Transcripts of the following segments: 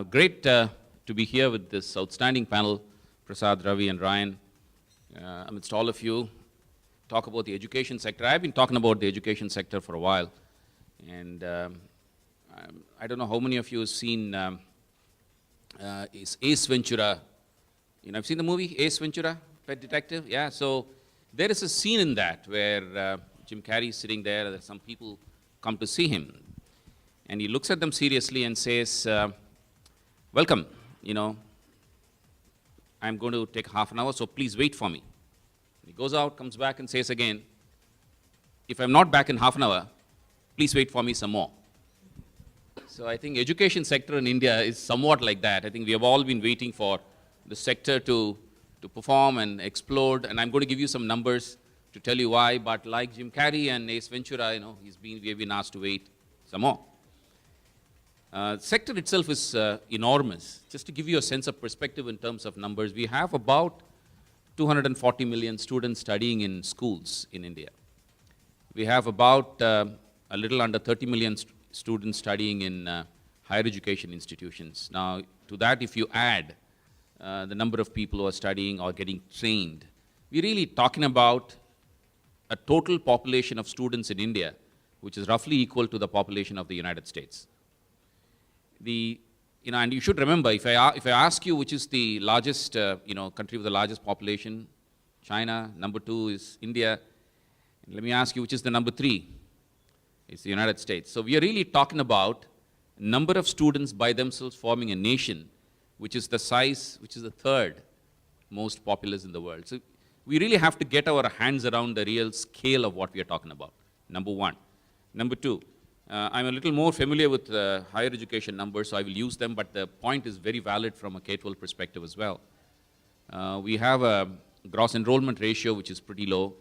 Great to be here with this outstanding panel, Prasad, Ravi, and Ryan. Amidst all of you, talk about the education sector. I've been talking about the education sector for a while, and I don't know how many of you have seen is Ace Ventura. I've seen the movie Ace Ventura, Pet Detective. Yeah, so there is a scene in that where Jim Carrey is sitting there. There's some people come to see him, and he looks at them seriously and says, welcome, I'm going to take half an hour, so please wait for me. He goes out, comes back and says again, if I'm not back in half an hour, please wait for me some more. So I think education sector in India is somewhat like that. I think we have all been waiting for the sector to perform and explode, and I'm going to give you some numbers to tell you why, but like Jim Carrey and Ace Ventura, we have been asked to wait some more. Sector itself is enormous. Just to give you a sense of perspective in terms of numbers, we have about 240 million students studying in schools in India. We have about a little under 30 million students studying in higher education institutions. Now, to that, if you add the number of people who are studying or getting trained, we're really talking about a total population of students in India, which is roughly equal to the population of the United States. And you should remember, if I ask you which is the largest, country with the largest population, China, number 2 is India. And let me ask you which is the number 3. It's the United States. So we are really talking about number of students by themselves forming a nation, which is the size, which is the 3rd most populous in the world. So we really have to get our hands around the real scale of what we are talking about, number 1. Number 2, I'm a little more familiar with higher education numbers, so I will use them, but the point is very valid from a K-12 perspective as well. We have a gross enrollment ratio which is pretty low,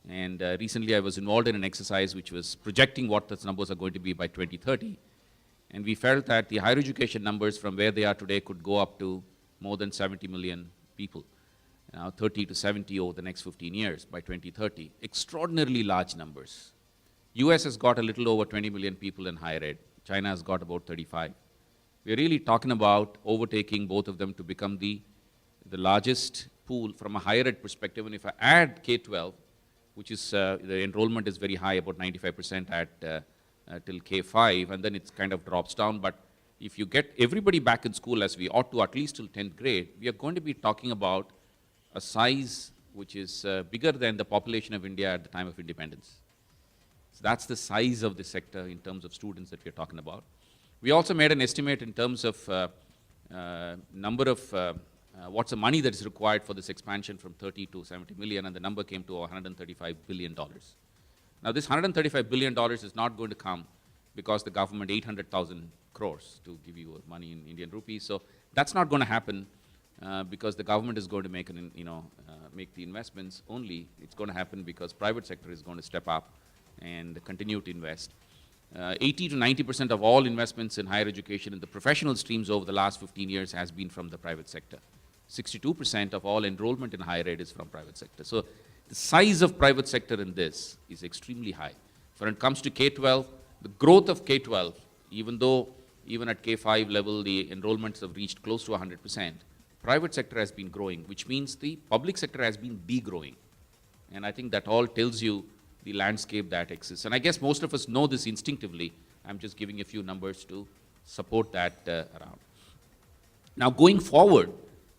and recently I was involved in an exercise which was projecting what those numbers are going to be by 2030, and we felt that the higher education numbers from where they are today could go up to more than 70 million people, 30 to 70 over the next 15 years by 2030. Extraordinarily large numbers. US has got a little over 20 million people in higher ed. China has got about 35. We're really talking about overtaking both of them to become the largest pool from a higher ed perspective. And if I add K-12, which is the enrollment is very high, about 95% at till K-5, and then it kind of drops down. But if you get everybody back in school as we ought to, at least till 10th grade, we are going to be talking about a size which is bigger than the population of India at the time of independence. So that's the size of the sector in terms of students that we're talking about. We also made an estimate in terms of number of what's the money that is required for this expansion from 30 to 70 million, and the number came to $135 billion. Now this $135 billion is not going to come because the government 800,000 crores to give you money in Indian rupees. So that's not going to happen because the government is going to make make the investments only. It's going to happen because private sector is going to step up and continue to invest. 80 to 90% of all investments in higher education in the professional streams over the last 15 years has been from the private sector. 62% of all enrollment in higher ed is from private sector. So the size of private sector in this is extremely high. When it comes to K-12, the growth of K-12, even though even at K-5 level the enrollments have reached close to 100%, private sector has been growing, which means the public sector has been degrowing. And I think that all tells you the landscape that exists. And I guess most of us know this instinctively. I'm just giving a few numbers to support that around. Now going forward,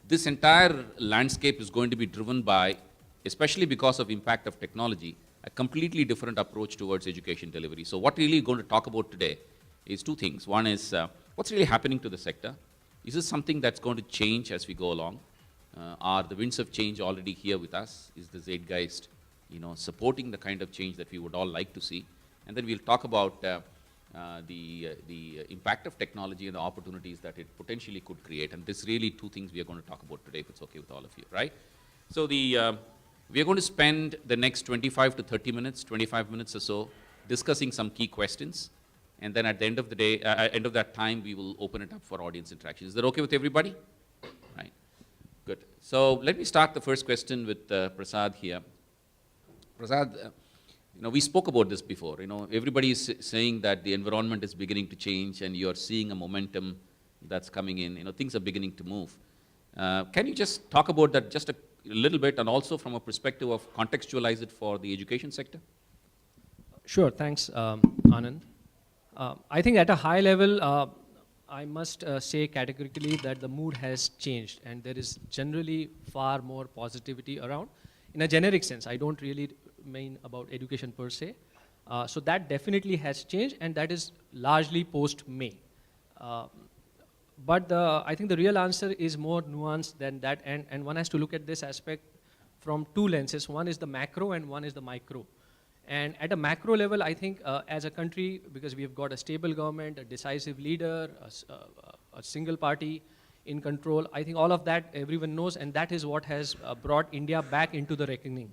this entire landscape is going to be driven by, especially because of impact of technology, a completely different approach towards education delivery. So what we're really going to talk about today is 2 things. One is what's really happening to the sector. Is this something that's going to change as we go along? Are the winds of change already here with us? Is the zeitgeist supporting the kind of change that we would all like to see? And then we'll talk about the impact of technology and the opportunities that it potentially could create. And this really 2 things we are going to talk about today, if it's okay with all of you, right? So we are going to spend the next 25 to 30 minutes, 25 minutes or so, discussing some key questions. And then at the end of the day, end of that time, we will open it up for audience interaction. Is that okay with everybody? Right. Good. So let me start the first question with Prasad here. Prasad, we spoke about this before. Everybody is saying that the environment is beginning to change, and you are seeing a momentum that's coming in. Things are beginning to move. Can you just talk about that just a little bit, and also from a perspective of contextualize it for the education sector? Sure, thanks, Anand. I think at a high level, I must say categorically that the mood has changed, and there is generally far more positivity around. In a generic sense, I don't really mean about education per se. So that definitely has changed, and that is largely post-May. But I think the real answer is more nuanced than that, and one has to look at this aspect from two lenses. One is the macro and one is the micro. And at a macro level, I think as a country, because we've got a stable government, a decisive leader, a single party in control, I think all of that everyone knows, and that is what has brought India back into the reckoning.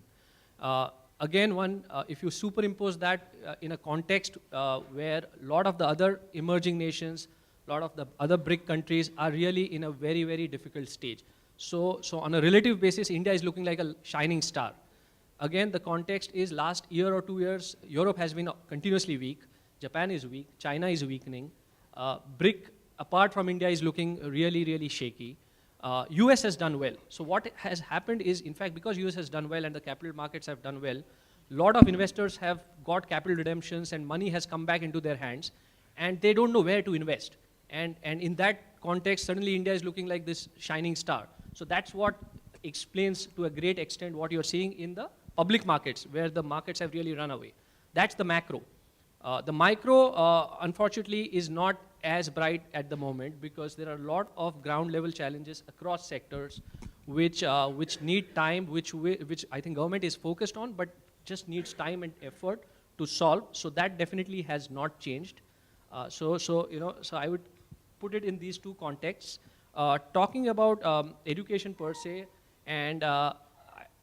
Again, if you superimpose that in a context where a lot of the other emerging nations, a lot of the other BRIC countries are really in a very, very difficult stage. So on a relative basis, India is looking like a shining star. Again, the context is last year or 2 years, Europe has been continuously weak, Japan is weak, China is weakening, BRIC, apart from India, is looking really, really shaky. US has done well. So what has happened is, in fact, because US has done well and the capital markets have done well, a lot of investors have got capital redemptions and money has come back into their hands, and they don't know where to invest. And in that context, suddenly India is looking like this shining star. So that's what explains to a great extent what you're seeing in the public markets, where the markets have really run away. That's the macro. The micro, unfortunately, is not as bright at the moment, because there are a lot of ground level challenges across sectors which need time, which I think government is focused on, but just needs time and effort to solve. So that definitely has not changed. So I would put it in these two contexts. Talking about education per se, and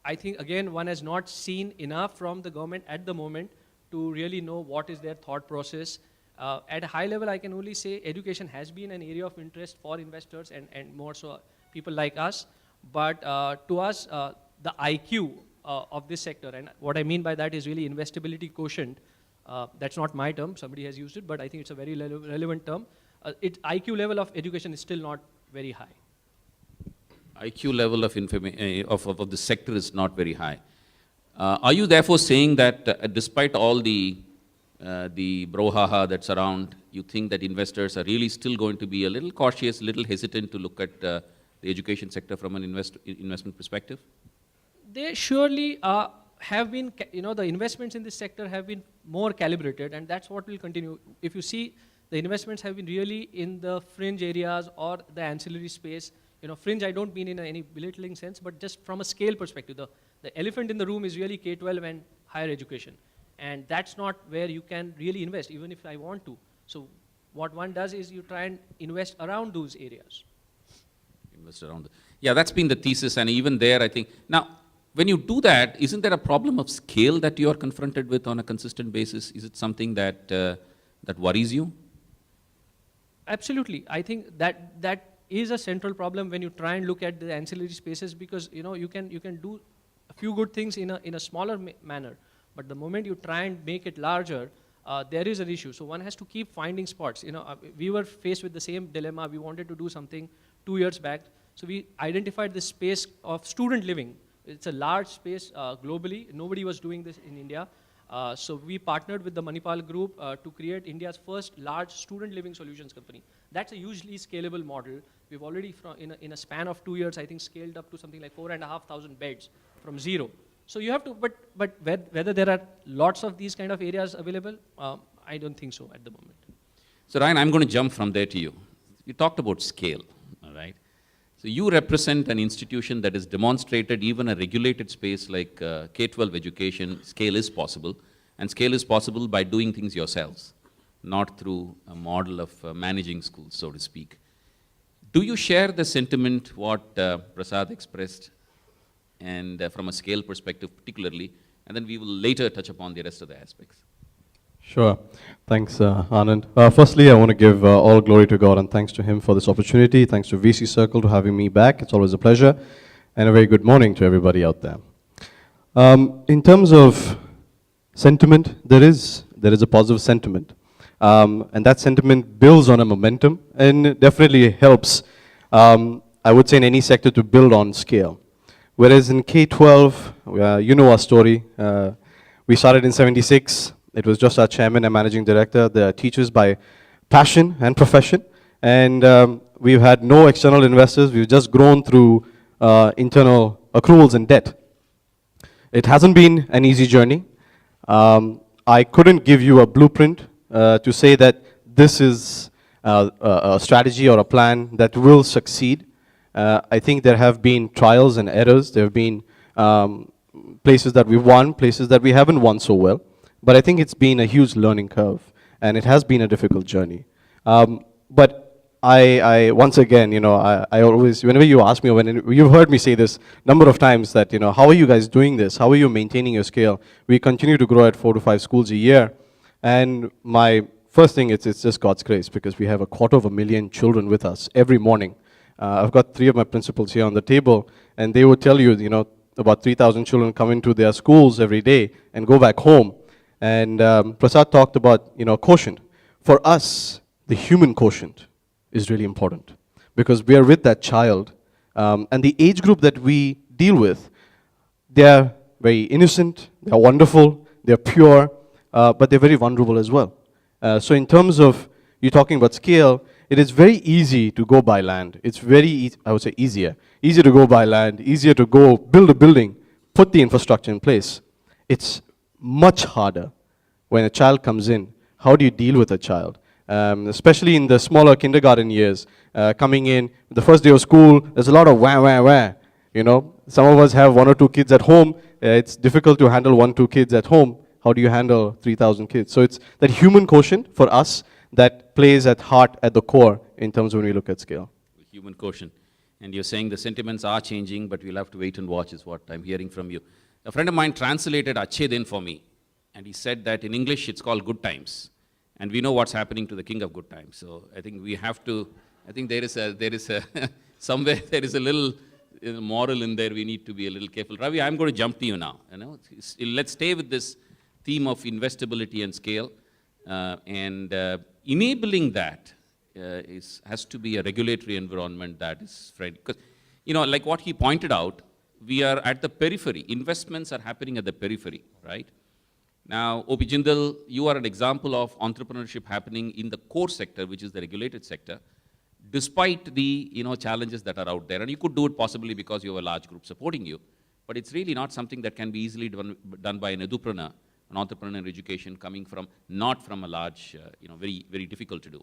I think again one has not seen enough from the government at the moment to really know what is their thought process. At a high level, I can only say education has been an area of interest for investors and more so people like us. But to us, the IQ of this sector, and what I mean by that is really investability quotient. That's not my term, somebody has used it, but I think it's a very relevant term. IQ level of education is still not very high. IQ level of the sector is not very high. Are you therefore saying that despite all the brouhaha that's around, you think that investors are really still going to be a little cautious, a little hesitant to look at the education sector from an investment perspective? They surely have been, the investments in this sector have been more calibrated, and that's what will continue. If you see, the investments have been really in the fringe areas or the ancillary space. Fringe, I don't mean in any belittling sense, but just from a scale perspective. The elephant in the room is really K-12 and higher education. And that's not where you can really invest, even if I want to. So what one does is you try and invest around those areas. Invest around. Yeah, that's been the thesis, and even there, I think. Now, when you do that, isn't there a problem of scale that you are confronted with on a consistent basis? Is it something that that worries you? Absolutely. I think that is a central problem when you try and look at the ancillary spaces, because you can do a few good things in a smaller manner, but the moment you try and make it larger, there is an issue. So one has to keep finding spots. We were faced with the same dilemma. We wanted to do something 2 years back, so we identified this space of student living. It's a large space globally. Nobody was doing this in India. So we partnered with the Manipal Group to create India's first large student living solutions company. That's a hugely scalable model. We've already, in a span of 2 years, I think scaled up to something like 4,500 beds from zero. So you have to, but whether there are lots of these kind of areas available, I don't think so at the moment. So Ryan, I'm going to jump from there to you. You talked about scale, all right? So you represent an institution that has demonstrated even a regulated space like K-12 education, scale is possible, and scale is possible by doing things yourselves, not through a model of managing schools, so to speak. Do you share the sentiment what Prasad expressed, and from a scale perspective particularly, and then we will later touch upon the rest of the aspects? Sure. Thanks, Anand. Firstly, I want to give all glory to God and thanks to him for this opportunity. Thanks to VC Circle to having me back. It's always a pleasure. And a very good morning to everybody out there. In terms of sentiment, there is a positive sentiment. And that sentiment builds on a momentum and definitely helps, I would say, in any sector to build on scale. Whereas in K-12, you know our story. We started in '76. It was just our chairman and managing director, the teachers by passion and profession. And we've had no external investors. We've just grown through internal accruals and debt. It hasn't been an easy journey. I couldn't give you a blueprint to say that this is a strategy or a plan that will succeed. I think there have been trials and errors. There have been places that we won, places that we haven't won so well. But I think it's been a huge learning curve, and it has been a difficult journey. But I once again, I always, whenever you ask me, or when you've heard me say this number of times that, how are you guys doing this? How are you maintaining your scale? We continue to grow at 4 to 5 schools a year. And my first thing is, it's just God's grace, because we have 250,000 children with us every morning. I've got 3 of my principals here on the table, and they would tell you, about 3,000 children come into their schools every day and go back home. And Prasad talked about, quotient. For us, the human quotient is really important, because we are with that child, and the age group that we deal with, they're very innocent, they're wonderful, they're pure, but they're very vulnerable as well. So in terms of you talking about scale, it is very easy to go buy land. It's very, I would say, easier to go buy land, easier to go build a building, put the infrastructure in place. It's much harder when a child comes in. How do you deal with a child? Especially in the smaller kindergarten years, coming in, the first day of school, there's a lot of wah, wah, wah. Some of us have 1 or 2 kids at home. It's difficult to handle 1, 2 kids at home. How do you handle 3,000 kids? So it's that human quotient for us that plays at heart, at the core, in terms of when we look at scale. Human quotient. And you're saying the sentiments are changing, but we'll have to wait and watch, is what I'm hearing from you. A friend of mine translated Achhe Din for me, and he said that in English it's called good times. And we know what's happening to the king of good times. So I think we have to, I think there is a somewhere there is a little moral in there. We need to be a little careful. Ravi, I'm going to jump to you now. Let's stay with this theme of investability and scale. Enabling that has to be a regulatory environment that is friendly. Because, like what he pointed out, we are at the periphery. Investments are happening at the periphery, right? Now, O.P. Jindal, you are an example of entrepreneurship happening in the core sector, which is the regulated sector, despite the challenges that are out there. And you could do it possibly because you have a large group supporting you, but it's really not something that can be easily done by an edupreneur, an entrepreneur in education coming from, not from a large, very, very difficult to do.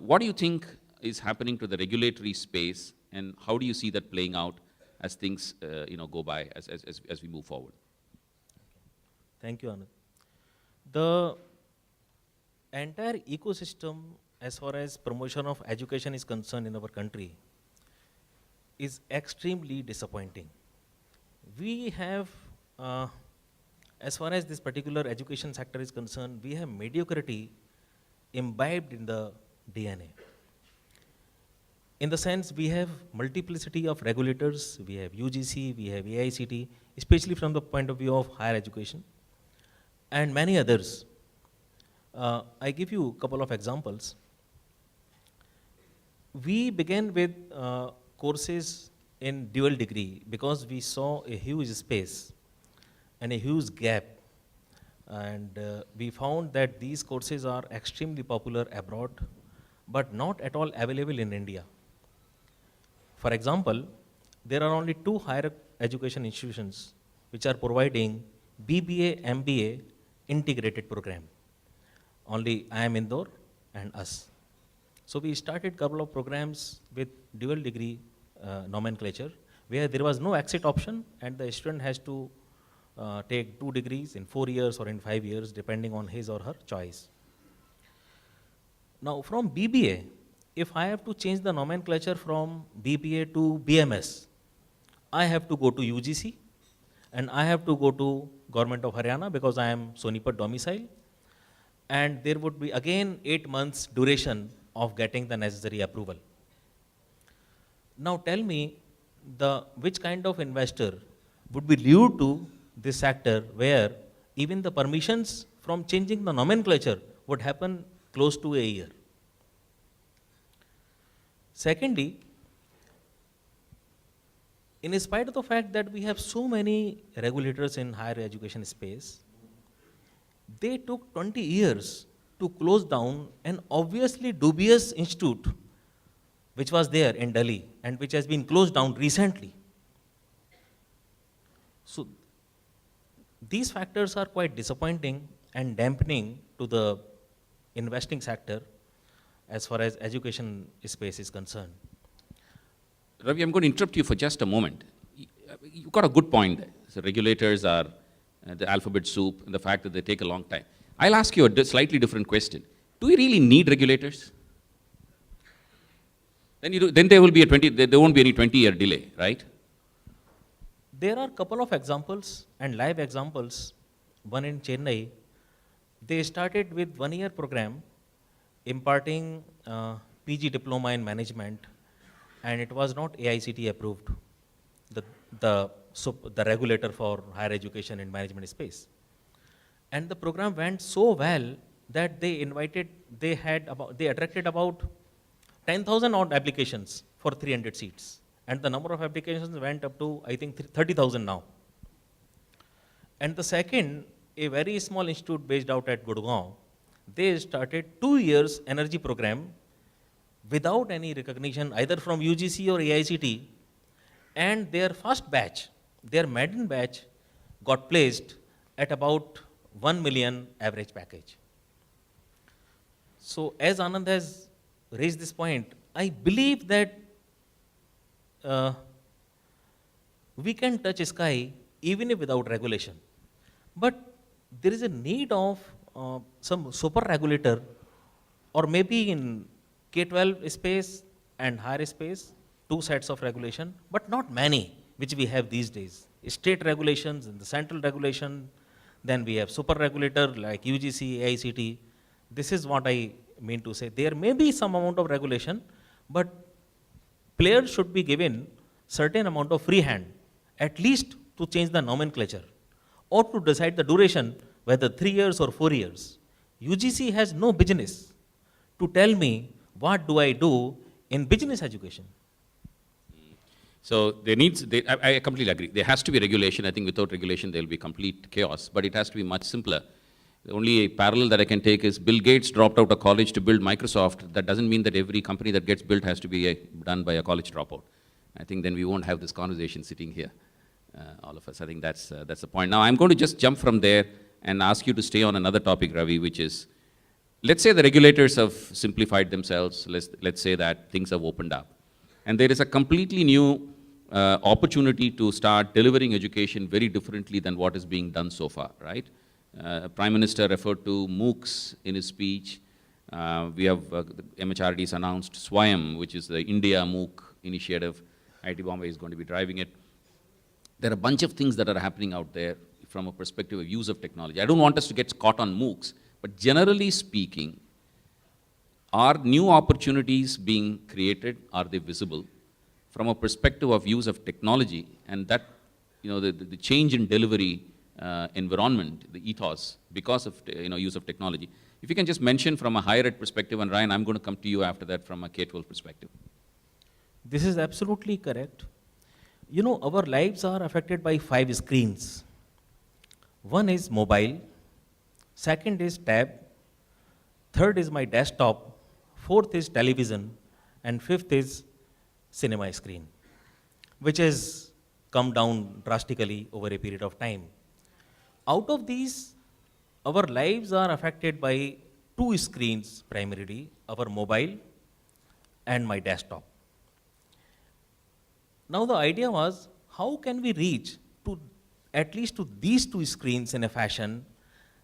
What do you think is happening to the regulatory space, and how do you see that playing out as things, go by, as we move forward? Thank you, Anand. The entire ecosystem, as far as promotion of education is concerned in our country, is extremely disappointing. We have, as far as this particular education sector is concerned, we have mediocrity imbibed in the DNA. In the sense, we have multiplicity of regulators, we have UGC, we have AICT, especially from the point of view of higher education, and many others. I give you a couple of examples. We began with courses in dual degree because we saw a huge space and a huge gap, and we found that these courses are extremely popular abroad, but not at all available in India. For example, there are only 2 higher education institutions which are providing BBA, MBA integrated program. Only IIM Indore and us. So we started a couple of programs with dual degree nomenclature, where there was no exit option, and the student has to take 2 degrees in 4 years or in 5 years, depending on his or her choice. Now from BBA, if I have to change the nomenclature from BBA to BMS, I have to go to UGC, and I have to go to Government of Haryana because I am Sonipat domicile, and there would be again 8 months duration of getting the necessary approval. Now tell me, which kind of investor would be lured to this sector where even the permissions from changing the nomenclature would happen close to a year. Secondly, in spite of the fact that we have so many regulators in higher education space, they took 20 years to close down an obviously dubious institute which was there in Delhi and which has been closed down recently. So these factors are quite disappointing and dampening to the investing sector as far as education space is concerned. Ravi, I'm going to interrupt you for just a moment. You've got a good point there. So regulators are the alphabet soup and the fact that they take a long time. I'll ask you a slightly different question. Do we really need regulators? Then there will be there won't be any 20-year delay, right? There are a couple of examples and live examples. One in Chennai, they started with 1-year program imparting PG diploma in management, and it was not AICTE approved, the regulator for higher education and management space. And the program went so well that they attracted about 10,000 odd applications for 300 seats. And the number of applications went up to, I think, 30,000 now. And the second, a very small institute based out at Gurgaon, they started 2 years energy program without any recognition either from UGC or AICTE, and their first batch, their maiden batch, got placed at about 1 million average package. So as Anand has raised this point, I believe that we can touch sky even if without regulation. But there is a need of some super regulator, or maybe in K-12 space and higher space, 2 sets of regulation, but not many, which we have these days. State regulations and the central regulation, then we have super regulator like UGC, AICTE. This is what I mean to say. There may be some amount of regulation, but players should be given certain amount of free hand, at least to change the nomenclature, or to decide the duration, whether 3 years or 4 years. UGC has no business to tell me what do I do in business education. So I completely agree. There has to be regulation. I think without regulation, there will be complete chaos, but it has to be much simpler. The only parallel that I can take is Bill Gates dropped out of college to build Microsoft. That doesn't mean that every company that gets built has to be done by a college dropout. I think then we won't have this conversation sitting here, all of us. I think that's the point. Now, I'm going to just jump from there and ask you to stay on another topic, Ravi, which is, let's say the regulators have simplified themselves. Let's say that things have opened up. And there is a completely new opportunity to start delivering education very differently than what is being done so far, right? Prime Minister referred to MOOCs in his speech. We have the MHRD has announced SWAYAM, which is the India MOOC initiative. IIT Bombay is going to be driving it. There are a bunch of things that are happening out there from a perspective of use of technology. I don't want us to get caught on MOOCs, but generally speaking, are new opportunities being created? Are they visible? From a perspective of use of technology, and that, the change in delivery environment, the ethos, because of use of technology. If you can just mention from a higher ed perspective, and Ryan, I'm going to come to you after that from a K-12 perspective. This is absolutely correct. Our lives are affected by 5 screens. One is mobile, second is tab, third is my desktop, fourth is television, and fifth is cinema screen, which has come down drastically over a period of time. Out of these, our lives are affected by 2 screens primarily, our mobile and my desktop. Now the idea was, how can we reach to at least to these 2 screens in a fashion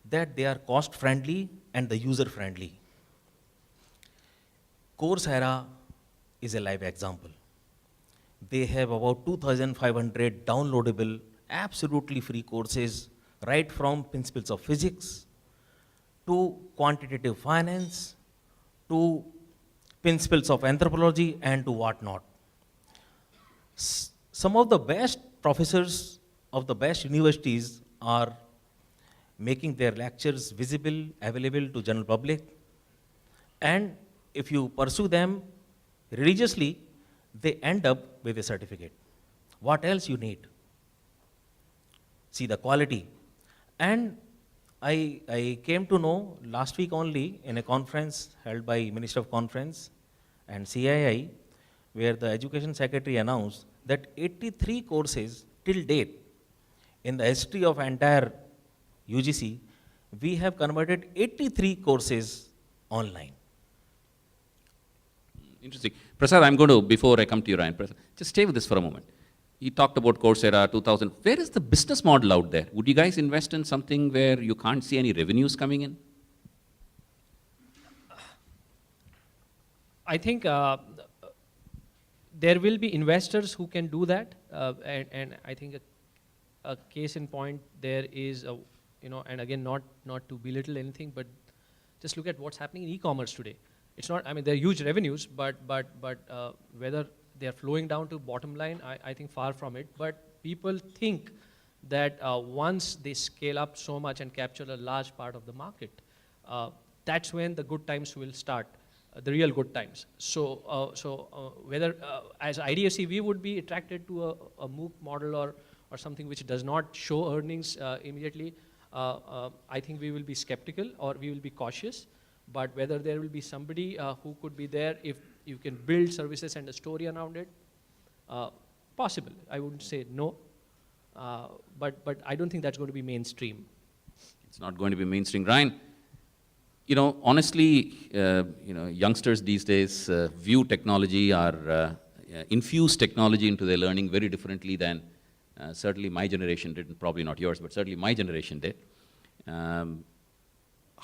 that they are cost friendly and the user friendly. Coursera is a live example. They have about 2,500 downloadable, absolutely free courses, right from principles of physics to quantitative finance to principles of anthropology and to whatnot. Some of the best professors of the best universities are making their lectures visible, available to general public. And if you pursue them religiously, they end up with a certificate. What else you need? See the quality. And I came to know last week only in a conference held by Minister of Conference and CII, where the Education Secretary announced that 83 courses till date in the history of entire UGC, we have converted 83 courses online. Interesting. Prasad, I'm going to, before I come to you, Ryan, Prasad, just stay with this for a moment. You talked about Coursera 2000. Where is the business model out there? Would you guys invest in something where you can't see any revenues coming in? I think there will be investors who can do that, and I think a case in point there is, and again, not to belittle anything, but just look at what's happening in e-commerce today. It's not, I mean, they're huge revenues, but whether they're flowing down to bottom line, I think far from it. But people think that once they scale up so much and capture a large part of the market, that's when the good times will start. The real good times. So whether as IDFC we would be attracted to a MOOC model or something which does not show earnings immediately, I think we will be skeptical or we will be cautious. But whether there will be somebody who could be there if you can build services and a story around it, possible. I wouldn't say no, but I don't think that's going to be mainstream. It's not going to be mainstream. Ryan, honestly, youngsters these days view technology or infuse technology into their learning very differently than certainly my generation did, and probably not yours, but certainly my generation did.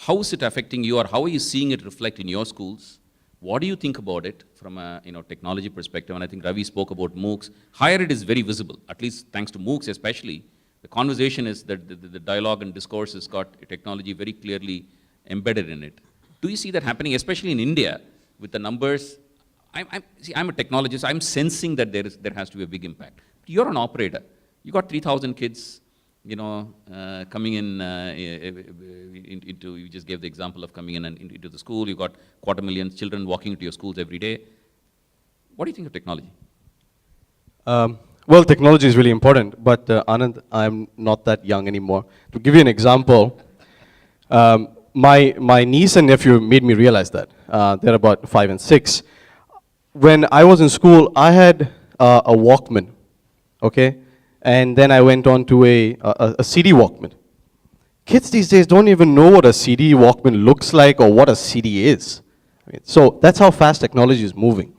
How is it affecting you, or how are you seeing it reflect in your schools? What do you think about it from a technology perspective? And I think Ravi spoke about MOOCs. Higher ed is very visible, at least thanks to MOOCs especially. The conversation is that the dialogue and discourse has got technology very clearly embedded in it. Do you see that happening, especially in India, with the numbers? I'm a technologist. I'm sensing that there has to be a big impact. You're an operator. You got 3,000 kids, coming in into. You just gave the example of coming in and into the school. You got 250,000 children walking into your schools every day. What do you think of technology? Well, technology is really important, but Anand, I'm not that young anymore. To give you an example. My niece and nephew made me realize that. They're about 5 and 6. When I was in school, I had a Walkman, okay? And then I went on to a CD Walkman. Kids these days don't even know what a CD Walkman looks like or what a CD is. So that's how fast technology is moving.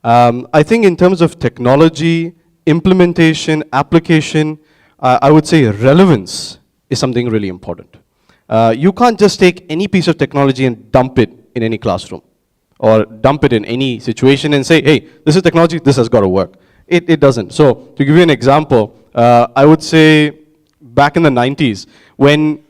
I think in terms of technology, implementation, application, I would say relevance is something really important. You can't just take any piece of technology and dump it in any classroom or dump it in any situation and say, hey, this is technology, this has got to work. It doesn't. So to give you an example, I would say back in the 90s, when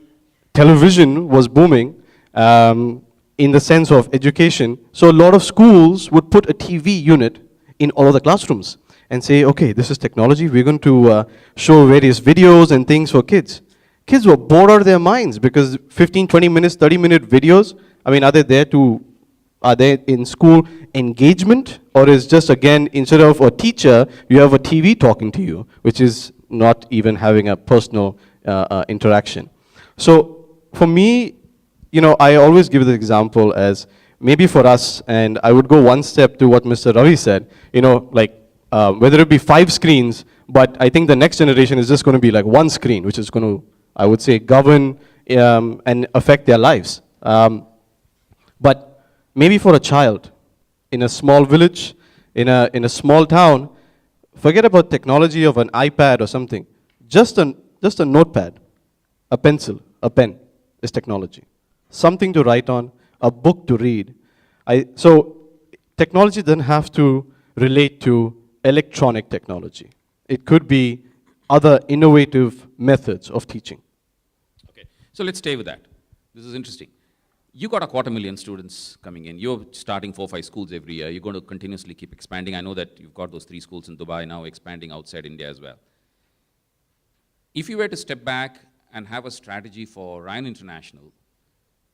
television was booming in the sense of education, so a lot of schools would put a TV unit in all of the classrooms and say, okay, this is technology, we're going to show various videos and things for kids. Kids were bored out of their minds because 15, 20 minutes, 30-minute videos, I mean, are they in school engagement, or is just, again, instead of a teacher, you have a TV talking to you, which is not even having a personal interaction. So for me, I always give the example as maybe for us, and I would go one step to what Mr. Ravi said, whether it be 5 screens, but I think the next generation is just going to be like 1 screen, which is going to, I would say, govern and affect their lives. But maybe for a child in a small village, in a small town, forget about technology of an iPad or something. Just a notepad, a pencil, a pen is technology. Something to write on, a book to read. So technology doesn't have to relate to electronic technology. It could be other innovative methods of teaching. Okay, so let's stay with that. This is interesting. You got 250,000 students coming in. You're starting 4 or 5 schools every year. You're going to continuously keep expanding. I know that you've got those 3 schools in Dubai now, expanding outside India as well. If you were to step back and have a strategy for Ryan International,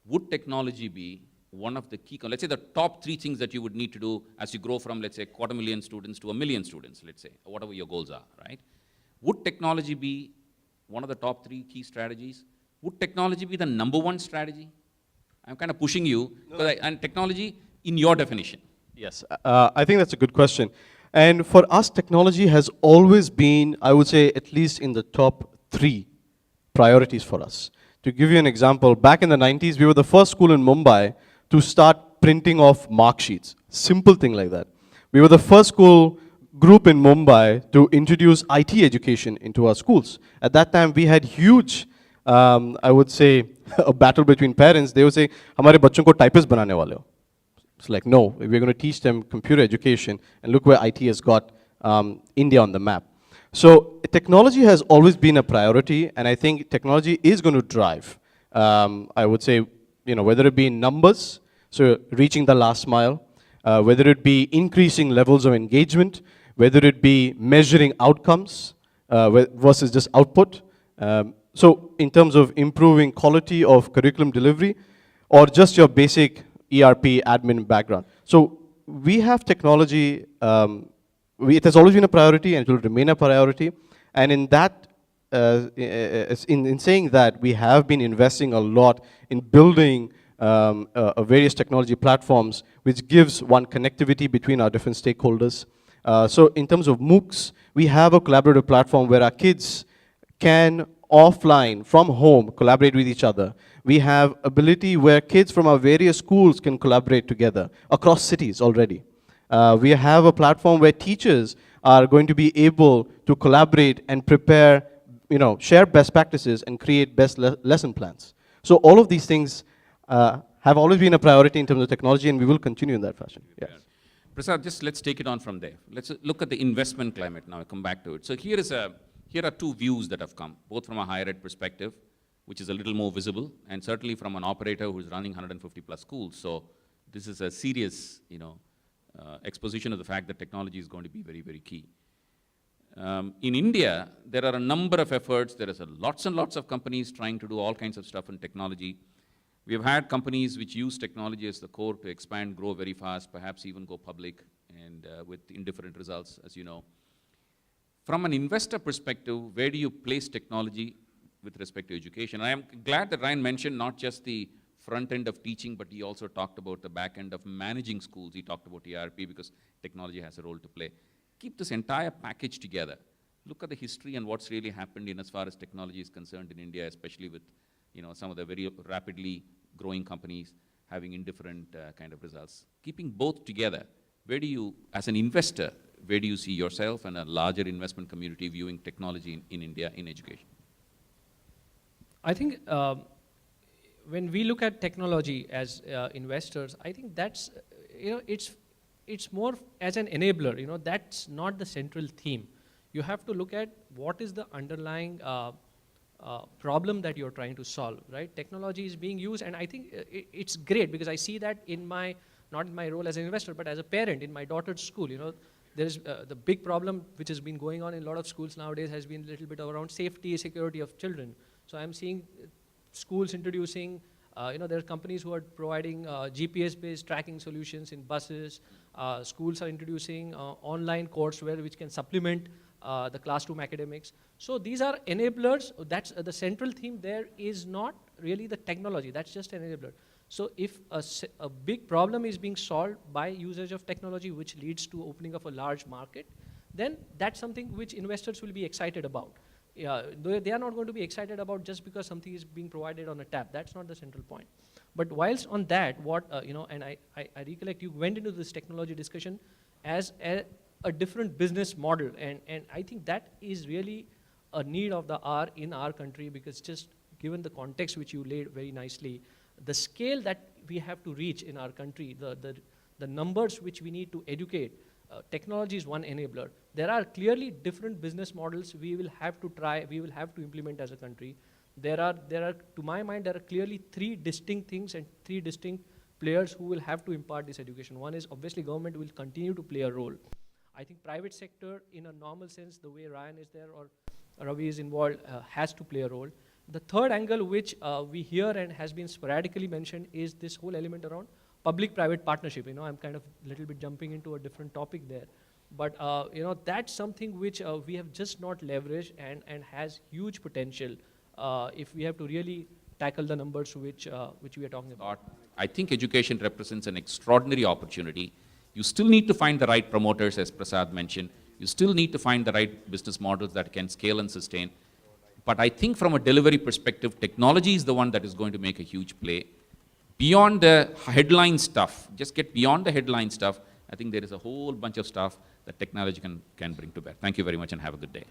would technology be one of the key, let's say the top 3 things that you would need to do as you grow from, let's say, 250,000 students to 1 million students, let's say, or whatever your goals are, right? Would technology be one of the top 3 key strategies? Would technology be the #1 strategy? I'm kind of pushing you, and technology in your definition. Yes, I think that's a good question. And for us, technology has always been, I would say, at least in the top 3 priorities for us. To give you an example, back in the 90s, we were the first school in Mumbai to start printing off mark sheets. Simple thing like that. We were the first school group in Mumbai to introduce IT education into our schools. At that time, we had huge, I would say, a battle between parents. They would say, "Hamare bachon ko typist banane wale ho." It's like, no, we're going to teach them computer education, and look where IT has got India on the map. So technology has always been a priority, and I think technology is going to drive, I would say, whether it be in numbers, so reaching the last mile, whether it be increasing levels of engagement, whether it be measuring outcomes versus just output. So in terms of improving quality of curriculum delivery, or just your basic ERP admin background. So we have technology, it has always been a priority and it will remain a priority. And in that, in saying that, we have been investing a lot in building various technology platforms, which gives one connectivity between our different stakeholders. So in terms of MOOCs, we have a collaborative platform where our kids can offline, from home, collaborate with each other. We have ability where kids from our various schools can collaborate together across cities already. We have a platform where teachers are going to be able to collaborate and prepare, share best practices and create best lesson plans. So all of these things have always been a priority in terms of technology, and we will continue in that fashion. Yes. Prasad, just let's take it on from there. Let's look at the investment climate now. I'll come back to it. So here are 2 views that have come, both from a higher ed perspective, which is a little more visible, and certainly from an operator who's running 150 plus schools. So this is a serious, exposition of the fact that technology is going to be very, very key. In India, there are a number of efforts. There is lots and lots of companies trying to do all kinds of stuff in technology. We have had companies which use technology as the core to expand, grow very fast, perhaps even go public, and with indifferent results, as you know. From an investor perspective, where do you place technology with respect to education? I am glad that Ryan mentioned not just the front end of teaching, but he also talked about the back end of managing schools. He talked about ERP because technology has a role to play. Keep this entire package together. Look at the history and what's really happened in as far as technology is concerned in India, especially with some of the very rapidly growing companies having indifferent kind of results. Keeping both together, where do you, as an investor, where do you see yourself and a larger investment community viewing technology in India in education? I think when we look at technology as investors, I think that's, it's more as an enabler, that's not the central theme. You have to look at what is the underlying problem that you're trying to solve, right? Technology is being used, and I think it's great because I see that in not in my role as an investor, but as a parent in my daughter's school, there's the big problem which has been going on in a lot of schools nowadays has been a little bit around safety, security of children. So I'm seeing schools introducing, there are companies who are providing GPS-based tracking solutions in buses. Schools are introducing online courseware which can supplement the classroom academics. So these are enablers. That's the central theme there is not really the technology. That's just an enabler. So if a big problem is being solved by usage of technology, which leads to opening of a large market, then that's something which investors will be excited about. They are not going to be excited about just because something is being provided on a tap. That's not the central point. But whilst on that, and I recollect you went into this technology discussion as a different business model, and I think that is really a need of the hour in our country, because just given the context which you laid very nicely, the scale that we have to reach in our country, the numbers which we need to educate, technology is one enabler. There are clearly different business models we will have to try, we will have to implement as a country. There are, to my mind, there are clearly 3 distinct things and 3 distinct players who will have to impart this education. One is obviously government will continue to play a role. I think private sector, in a normal sense, the way Ryan is there or Ravi is involved, has to play a role. The third angle which we hear and has been sporadically mentioned is this whole element around public-private partnership. I'm kind of a little bit jumping into a different topic there. But that's something which we have just not leveraged and has huge potential if we have to really tackle the numbers which we are talking about. I think education represents an extraordinary opportunity. You still need to find the right promoters, as Prasad mentioned. You still need to find the right business models that can scale and sustain. But I think from a delivery perspective, technology is the one that is going to make a huge play. Beyond the headline stuff, just get beyond the headline stuff, I think there is a whole bunch of stuff that technology can bring to bear. Thank you very much and have a good day.